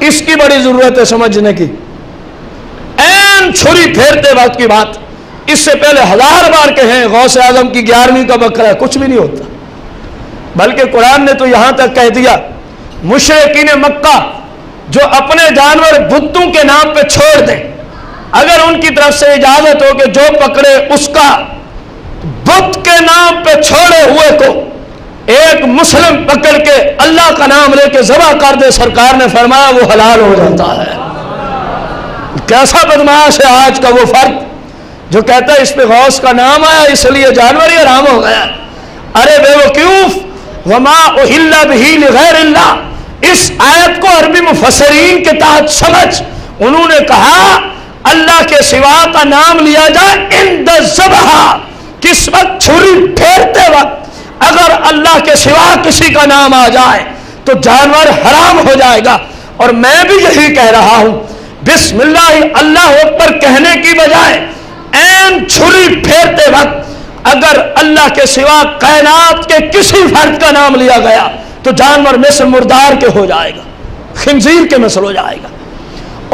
اس کی بڑی ضرورت ہے سمجھنے کی. این چھری پھیرتے وقت کی بات. اس سے پہلے 1000 بار کہیں غوث اعظم کی 11ویں کا بکرا ہے، کچھ بھی نہیں ہوتا. بلکہ قرآن نے تو یہاں تک کہہ دیا مشرکین مکہ جو اپنے جانور بتوں کے نام پہ چھوڑ دیں، اگر ان کی طرف سے اجازت ہو کہ جو پکڑے اس کا بت کے نام پہ چھوڑے ہوئے کو ایک مسلم پکڑ کے اللہ کا نام لے کے ذبح کر دے، سرکار نے فرمایا وہ حلال ہو جاتا ہے. کیسا بدمعاش ہے آج کا وہ فرد جو کہتا ہے اس پہ غوث کا نام آیا اس لیے جانور ہی حرام ہو گیا. ارے بے وقوف، وما اہل بہ لغیر اللہ، اس آیت کو عربی مفسرین کے تحت سمجھ. انہوں نے کہا اللہ کے سوا کا نام لیا جائے عند الذبح، کس وقت چھری پھیرتے وقت اگر اللہ کے سوا کسی کا نام آ جائے تو جانور حرام ہو جائے گا. اور میں بھی یہی کہہ رہا ہوں، بسم اللہ اللہ اکبر کہنے کی بجائے این چھری پھیرتے وقت اگر اللہ کے سوا کائنات کے کسی فرد کا نام لیا گیا تو جانور مثل مردار کے ہو جائے گا، خنزیر کے مثل ہو جائے گا.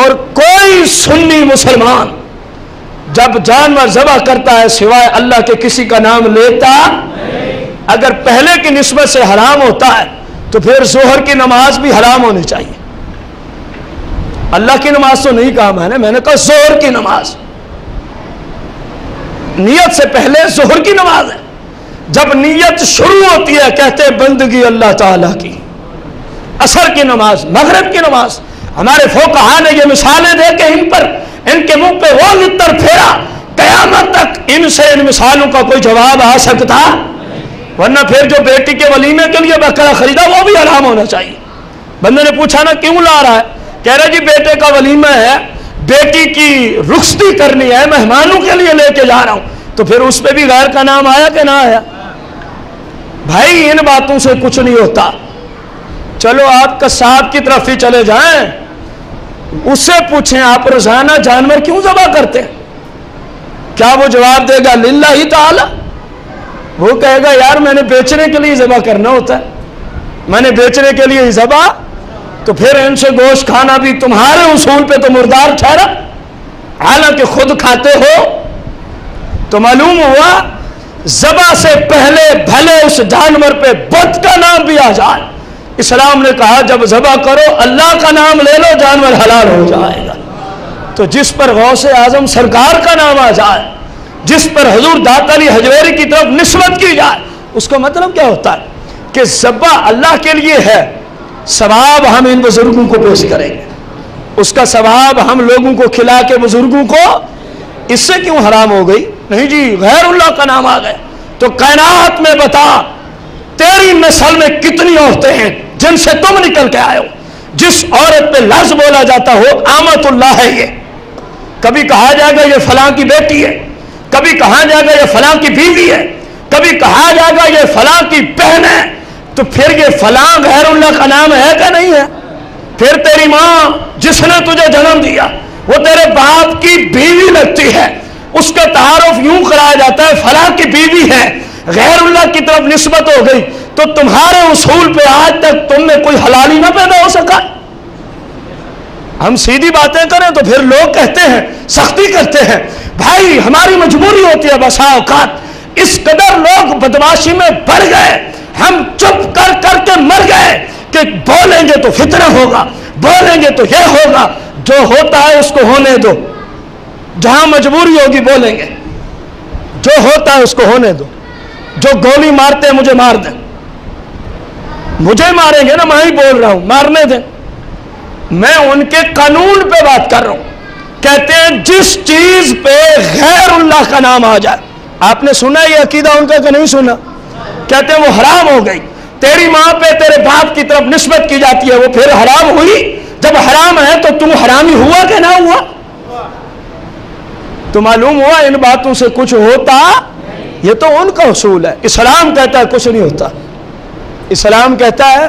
اور کوئی سنی مسلمان جب جانور ذبح کرتا ہے سوائے اللہ کے کسی کا نام لیتا، اگر پہلے کی نسبت سے حرام ہوتا ہے تو پھر ظہر کی نماز بھی حرام ہونی چاہیے. اللہ کی نماز تو نہیں کہا میں نے کہا ظہر کی نماز. نیت سے پہلے ظہر کی نماز ہے. جب نیت شروع ہوتی ہے کہتے ہیں بندگی اللہ تعالیٰ کی. عصر کی نماز، مغرب کی نماز. ہمارے فقہا نے یہ مثالیں دے کے ان کے منہ پہ وہ عطر پھیرا، قیامت تک ان سے ان مثالوں کا کوئی جواب آ سکتا. ورنہ پھر جو بیٹی کے ولیمے کے لیے بکرا خریدا وہ بھی حرام ہونا چاہیے. بندے نے پوچھا نا کیوں لا رہا ہے؟ کہہ رہا جی بیٹے کا ولیمہ ہے، بیٹی کی رخصتی کرنی ہے، مہمانوں کے لیے لے کے جا رہا ہوں. تو پھر اس پہ بھی غیر کا نام آیا کہ نہ آیا؟ بھائی ان باتوں سے کچھ نہیں ہوتا. چلو آپ قصاب کی طرف ہی چلے جائیں، اس سے پوچھیں آپ روزانہ جانور کیوں ذبح کرتے ہیں؟ کیا وہ جواب دے گا للہ تعالی؟ وہ کہے گا یار میں نے بیچنے کے لیے ذبح کرنا ہوتا ہے، میں نے بیچنے کے لیے ذبح. تو پھر ان سے گوشت کھانا بھی تمہارے اصول پہ تو مردار ٹھہرا، حالانکہ خود کھاتے ہو. تو معلوم ہوا ذبح سے پہلے بھلے اس جانور پہ بت کا نام بھی آ جائے، اسلام نے کہا جب ذبح کرو اللہ کا نام لے لو، جانور حلال ہو جائے گا. تو جس پر غوث اعظم سرکار کا نام آ جائے، جس پر حضور داتا علی حجویری کی طرف نسبت کی جائے، اس کا مطلب کیا ہوتا ہے کہ ذبح اللہ کے لیے ہے، ثواب ہم ان بزرگوں کو پیش کریں گے، اس کا ثواب ہم لوگوں کو کھلا کے بزرگوں کو. اس سے کیوں حرام ہو گئی؟ نہیں جی غیر اللہ کا نام آ گئے. تو کائنات میں بتا تیری نسل میں کتنی عورتیں ہیں جن سے تم نکل کے آئے ہو، جس عورت پہ لفظ بولا جاتا ہو آمت اللہ ہے، یہ کبھی کہا جائے گا یہ فلاں کی بیٹی ہے، کبھی کہا جائے گا یہ فلاں کی بیوی ہے، کبھی کہا جائے گا یہ فلاں کی بہن ہے. تو پھر یہ فلاں غیر اللہ کا نام ہے کہ نہیں ہے؟ پھر تیری ماں جس نے تجھے جنم دیا وہ تیرے باپ کی بیوی لگتی ہے، اس کا تعارف یوں کرایا جاتا ہے فلاں کی بیوی ہے، غیر اللہ کی طرف نسبت ہو گئی. تو تمہارے اصول پہ آج تک تم میں کوئی حلالی نہ پیدا ہو سکا. ہم سیدھی باتیں کریں تو پھر لوگ کہتے ہیں سختی کرتے ہیں. بھائی ہماری مجبوری ہوتی ہے بسا اوقات، اس قدر لوگ بدمعاشی میں بڑھ گئے، ہم چپ کر کر کے مر گئے کہ بولیں گے تو فتنہ ہوگا، بولیں گے تو یہ ہوگا. جو ہوتا ہے اس کو ہونے دو، جہاں مجبوری ہوگی بولیں گے، جو ہوتا ہے اس کو ہونے دو. جو گولی مارتے ہیں مجھے مار دیں، مجھے ماریں گے نا، میں ہی بول رہا ہوں مارنے دیں. میں ان کے قانون پہ بات کر رہا ہوں. کہتے ہیں جس چیز پہ غیر اللہ کا نام آ جائے. آپ نے سنا یہ عقیدہ ان کا کہ نہیں سنا؟ کہتے ہیں وہ حرام ہو گئی. تیری ماں پہ تیرے باپ کی طرف نسبت کی جاتی ہے، وہ پھر حرام ہوئی. جب حرام ہے تو تم حرامی ہوا کہ نہ ہوا؟ تو معلوم ہوا ان باتوں سے کچھ ہوتا. یہ تو ان کا اصول ہے. اسلام کہتا ہے کچھ نہیں ہوتا. اسلام کہتا ہے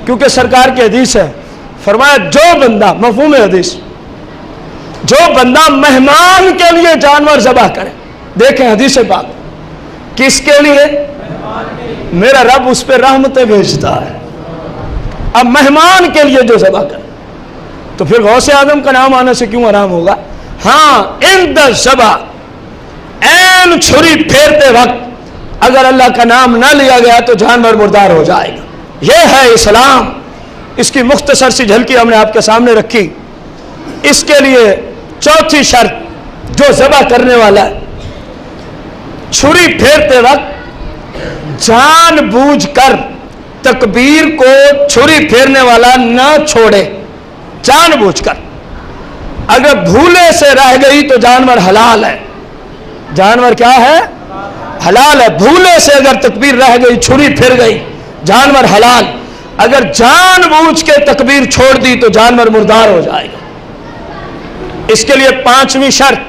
کیونکہ سرکار کی حدیث ہے، فرمایا جو بندہ، مفہوم حدیث، جو بندہ مہمان کے لیے جانور ذبح کرے. دیکھیں حدیث پاک، کس کے لیے؟ میرا رب اس پہ رحمتیں بھیجتا ہے. اب مہمان کے لیے جو ذبح کرے، تو پھر غوث اعظم کا نام آنے سے کیوں حرام ہوگا؟ ہاں عند الذبح، این چھری پھیرتے وقت اگر اللہ کا نام نہ لیا گیا تو جانور مردار ہو جائے گا۔ یہ ہے اسلام۔ اس کی مختصر سی جھلکی ہم نے آپ کے سامنے رکھی۔ اس کے لیے چوتھی شرط جو ذبح کرنے والا ہے، چھری پھیرتے وقت جان بوجھ کر تکبیر کو چھری پھیرنے والا نہ چھوڑے، جان بوجھ کر۔ اگر بھولے سے رہ گئی تو جانور حلال ہے۔ جانور کیا ہے؟ حلال ہے۔ بھولے سے اگر تکبیر رہ گئی، چھری پھر گئی، جانور حلال۔ اگر جان بوجھ کے تکبیر چھوڑ دی تو جانور مردار ہو جائے گا۔ اس کے لیے پانچویں شرط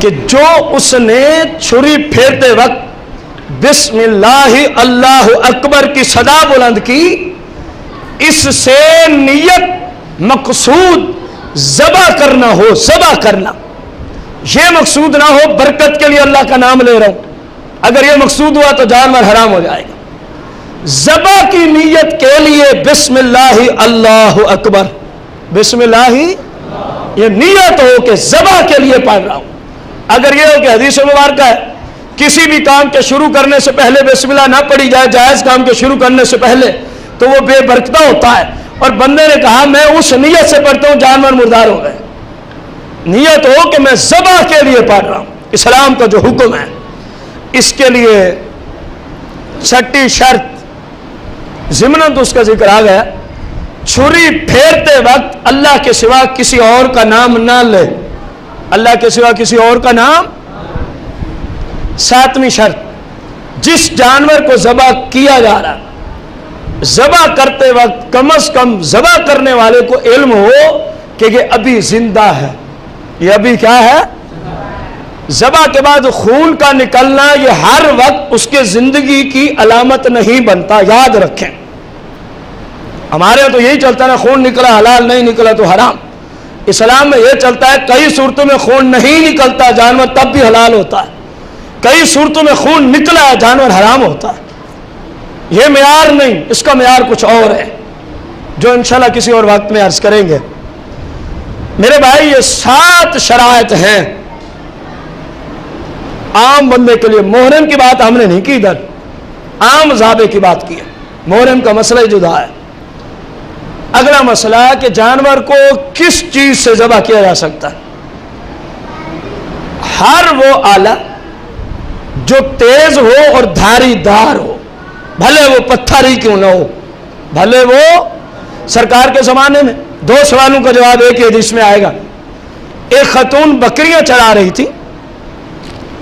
کہ جو اس نے چھری پھیرتے وقت بسم اللہ اللہ اکبر کی صدا بلند کی، اس سے نیت مقصود ذبح کرنا ہو، ذبح کرنا، یہ مقصود نہ ہو برکت کے لیے اللہ کا نام لے رہا ہوں، اگر یہ مقصود ہوا تو جانور حرام ہو جائے گا۔ ذبح کی نیت کے لیے بسم اللہ اللہ اکبر، بسم اللہ، یہ نیت ہو کہ ذبح کے لیے پڑھ رہا ہوں۔ اگر یہ ہو کہ حدیث مبارکہ ہے کسی بھی کام کے شروع کرنے سے پہلے بسم اللہ نہ پڑھی جائے، جائز کام کے شروع کرنے سے پہلے، تو وہ بے برکتہ ہوتا ہے۔ اور بندے نے کہا میں اس نیت سے پڑھتا ہوں، جانور مردار ہو گئے۔ نیت ہو کہ میں ذبح کے لیے پڑھ رہا ہوں، اسلام کا جو حکم ہے۔ اس کے لیے چھٹی شرط ضمناً تو اس کا ذکر آ گیا، چھری پھیرتے وقت اللہ کے سوا کسی اور کا نام نہ لے، اللہ کے سوا کسی اور کا نام۔ ساتویں شرط، جس جانور کو ذبح کیا جا رہا، ذبح کرتے وقت کم از کم ذبح کرنے والے کو علم ہو کہ یہ ابھی زندہ ہے، یہ ابھی کیا ہے؟ ذبح کے بعد خون کا نکلنا یہ ہر وقت اس کے زندگی کی علامت نہیں بنتا، یاد رکھیں۔ ہمارے یہاں تو یہی چلتا ہے نا، خون نکلا حلال، نہیں نکلا تو حرام۔ اسلام میں یہ چلتا ہے کئی صورتوں میں خون نہیں نکلتا، جانور تب بھی حلال ہوتا ہے۔ کئی صورتوں میں خون نکلا ہے، جانور حرام ہوتا ہے۔ یہ معیار نہیں، اس کا معیار کچھ اور ہے جو انشاءاللہ کسی اور وقت میں عرض کریں گے۔ میرے بھائی یہ 7 شرائط ہیں عام بندے کے لیے۔ محرم کی بات ہم نے نہیں کی، ادھر عام ذابح کی بات کی ہے، محرم کا مسئلہ جدا ہے۔ اگلا مسئلہ ہے کہ جانور کو کس چیز سے ذبح کیا جا سکتا ہے۔ ہر وہ آلہ جو تیز ہو اور دھاری دار ہو، بھلے وہ پتھر ہی کیوں نہ ہو، بھلے وہ سرکار کے زمانے میں 2 سوالوں کا جواب ایک ہی حدیث میں آئے گا۔ ایک خاتون بکریاں چرا رہی تھی،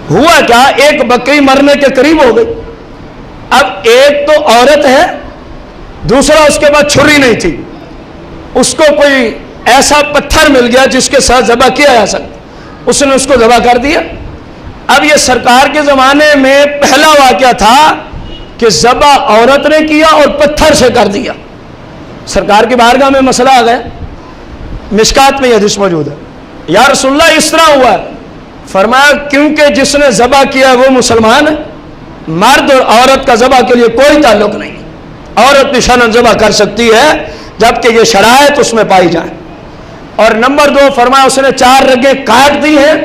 ہوا کیا، ایک بکری مرنے کے قریب ہو گئی۔ اب ایک تو عورت ہے، دوسرا اس کے پاس چھری نہیں تھی، اس کو کوئی ایسا پتھر مل گیا جس کے ساتھ ذبح کیا جا سکتا، اس نے اس کو ذبح کر دیا۔ اب یہ سرکار کے زمانے میں پہلا واقعہ تھا کہ ذبح عورت نے کیا اور پتھر سے کر دیا۔ سرکار کی بارگاہ میں مسئلہ آ گیا، مشکات میں یہ حدیث موجود ہے، یا رسول اللہ اس طرح ہوا ہے۔ فرمایا کیونکہ جس نے ذبح کیا وہ مسلمان ہے، مرد اور عورت کا ذبح کے لیے کوئی تعلق نہیں ہے۔ عورت نشانہ ذبح کر سکتی ہے جبکہ یہ شرائط اس میں پائی جائیں۔ اور نمبر 2 فرمایا اس نے 4 رگیں کاٹ دی ہیں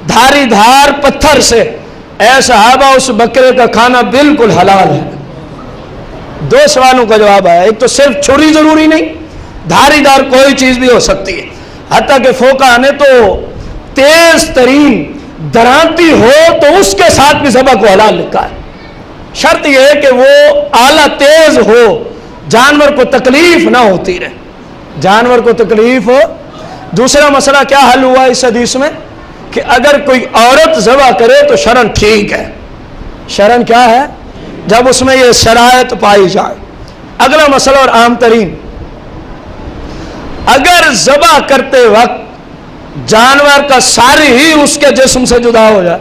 دھاری دھار پتھر سے، اے صحابہ اس بکرے کا کھانا بالکل حلال ہے۔ 2 سوالوں کا جواب آیا، ایک تو صرف چھری ضروری نہیں، دھاری دار کوئی چیز بھی ہو سکتی ہے، حتیٰ کہ فوقہ نے تو تیز ترین درانتی ہو تو اس کے ساتھ بھی ذبح کو حلال لکھا ہے۔ شرط یہ ہے کہ وہ آلہ تیز ہو، جانور کو تکلیف نہ ہوتی رہے، جانور کو تکلیف ہو۔ دوسرا مسئلہ کیا حل ہوا اس حدیث میں کہ اگر کوئی عورت ذبح کرے تو شرن ٹھیک ہے۔ شرن کیا ہے؟ جب اس میں یہ شرائط پائی جائے۔ اگلا مسئلہ اور عام ترین، اگر ذبح کرتے وقت جانور کا ساری ہی اس کے جسم سے جدا ہو جائے،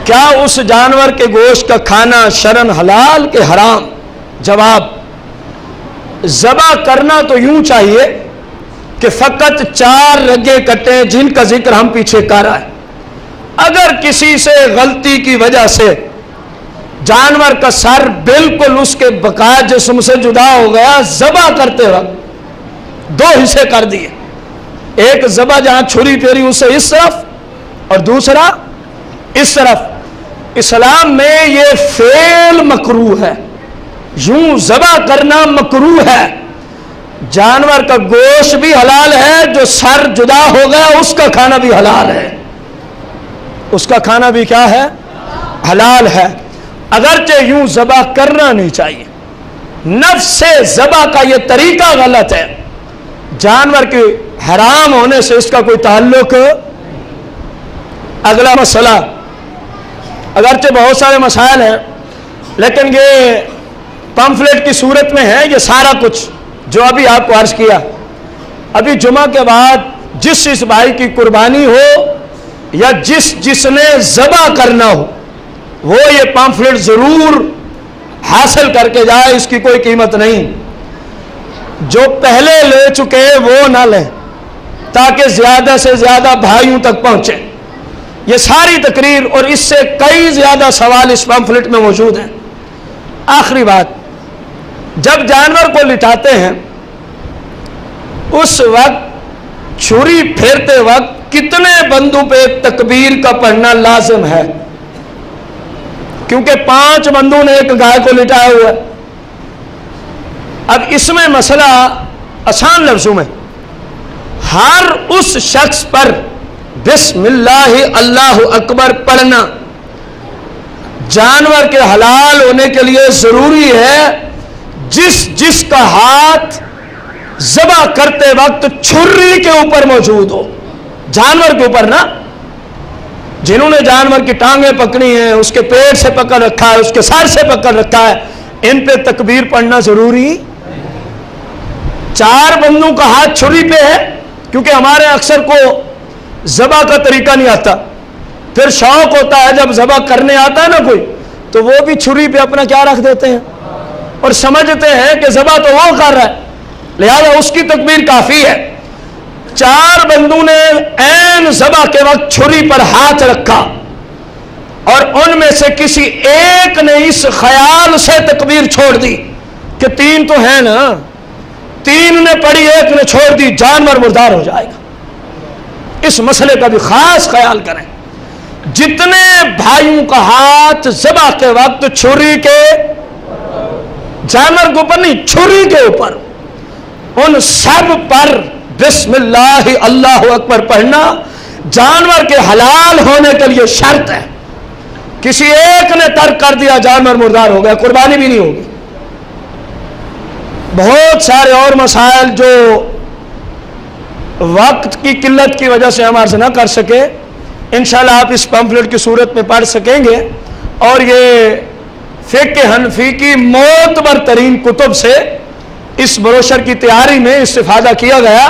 کیا اس جانور کے گوشت کا کھانا شرن حلال کہ حرام؟ جواب، ذبح کرنا تو یوں چاہیے کہ فقط 4 رگیں کٹیں جن کا ذکر ہم پیچھے کر رہے ہیں۔ اگر کسی سے غلطی کی وجہ سے جانور کا سر بالکل اس کے بقایا جسم سے جدا ہو گیا، ذبح کرتے وقت دو حصے کر دیے، ایک ذبح جہاں چھری پھیری اسے اس طرف اور دوسرا اس طرف۔ اسلام میں یہ فعل مکروہ ہے، یوں ذبح کرنا مکروہ ہے۔ جانور کا گوشت بھی حلال ہے، جو سر جدا ہو گیا اس کا کھانا بھی حلال ہے، اس کا کھانا بھی کیا ہے؟ حلال ہے، اگرچہ یوں ذبح کرنا نہیں چاہیے۔ نفس سے ذبح کا یہ طریقہ غلط ہے، جانور کے حرام ہونے سے اس کا کوئی تعلق۔ اگلا مسئلہ، اگرچہ بہت سارے مسائل ہیں لیکن یہ پمفلٹ کی صورت میں ہے، یہ سارا کچھ جو ابھی آپ کو عرض کیا۔ ابھی جمعہ کے بعد جس بھائی کی قربانی ہو یا جس نے ذبح کرنا ہو وہ یہ پمفلٹ ضرور حاصل کر کے جائے، اس کی کوئی قیمت نہیں۔ جو پہلے لے چکے وہ نہ لیں تاکہ زیادہ سے زیادہ بھائیوں تک پہنچے۔ یہ ساری تقریر اور اس سے کئی زیادہ سوال اس پمفلٹ میں موجود ہیں۔ آخری بات، جب جانور کو لٹاتے ہیں اس وقت چھری پھیرتے وقت کتنے بندوں پہ تکبیر کا پڑھنا لازم ہے؟ کیونکہ 5 بندوں نے ایک گائے کو لٹایا ہوا ہے۔ اب اس میں مسئلہ آسان لفظوں میں، ہر اس شخص پر بسم اللہ اللہ اکبر پڑھنا جانور کے حلال ہونے کے لیے ضروری ہے، جس کا ہاتھ ذبح کرتے وقت چھری کے اوپر موجود ہو، جانور کے اوپر نا۔ جنہوں نے جانور کی ٹانگیں پکڑی ہیں، اس کے پیٹ سے پکڑ رکھا ہے، اس کے سر سے پکڑ رکھا ہے، ان پہ تکبیر پڑھنا ضروری۔ 4 بندوں کا ہاتھ چھری پہ ہے، کیونکہ ہمارے اکثر کو ذبح کا طریقہ نہیں آتا، پھر شوق ہوتا ہے جب ذبح کرنے آتا ہے نا کوئی تو وہ بھی چھری پہ اپنا کیا رکھ دیتے ہیں اور سمجھتے ہیں کہ ذبح تو وہ کر رہا ہے، لہذا اس کی تکبیر کافی ہے۔ 4 بندوں نے عین ذبح کے وقت چھری پر ہاتھ رکھا اور ان میں سے کسی ایک نے اس خیال سے تکبیر چھوڑ دی کہ 3 تو ہیں نا، 3 نے پڑھی، ایک نے چھوڑ دی، جانور مردار ہو جائے گا۔ اس مسئلے کا بھی خاص خیال کریں۔ جتنے بھائیوں کا ہاتھ ذبح کے وقت چھری کے، جانور کے اوپر نہیں، چھری کے اوپر، ان سب پر بسم اللہ اللہ اکبر پڑھنا جانور کے حلال ہونے کے لیے شرط ہے۔ کسی ایک نے ترک کر دیا، جانور مردار ہو گیا، قربانی بھی نہیں ہوگی۔ بہت سارے اور مسائل جو وقت کی قلت کی وجہ سے ہم عرض نہ کر سکے، انشاءاللہ آپ اس پمفلٹ کی صورت میں پڑھ سکیں گے، اور یہ فقہ حنفی کی معتبر ترین کتب سے اس بروشر کی تیاری میں استفادہ کیا گیا۔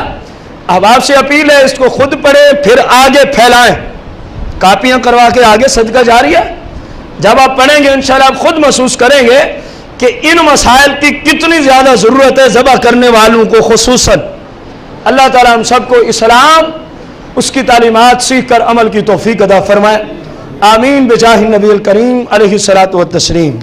اب آپ سے اپیل ہے اس کو خود پڑھیں پھر آگے پھیلائیں، کاپیاں کروا کے آگے صدقہ جاری ہے۔ جب آپ پڑھیں گے انشاءاللہ آپ خود محسوس کریں گے کہ ان مسائل کی کتنی زیادہ ضرورت ہے ذبح کرنے والوں کو خصوصاً۔ اللہ تعالیٰ ہم سب کو اسلام، اس کی تعلیمات سیکھ کر عمل کی توفیق عطا فرمائے، آمین بجاہ النبی الکریم علیہ الصلاۃ والتسلیم۔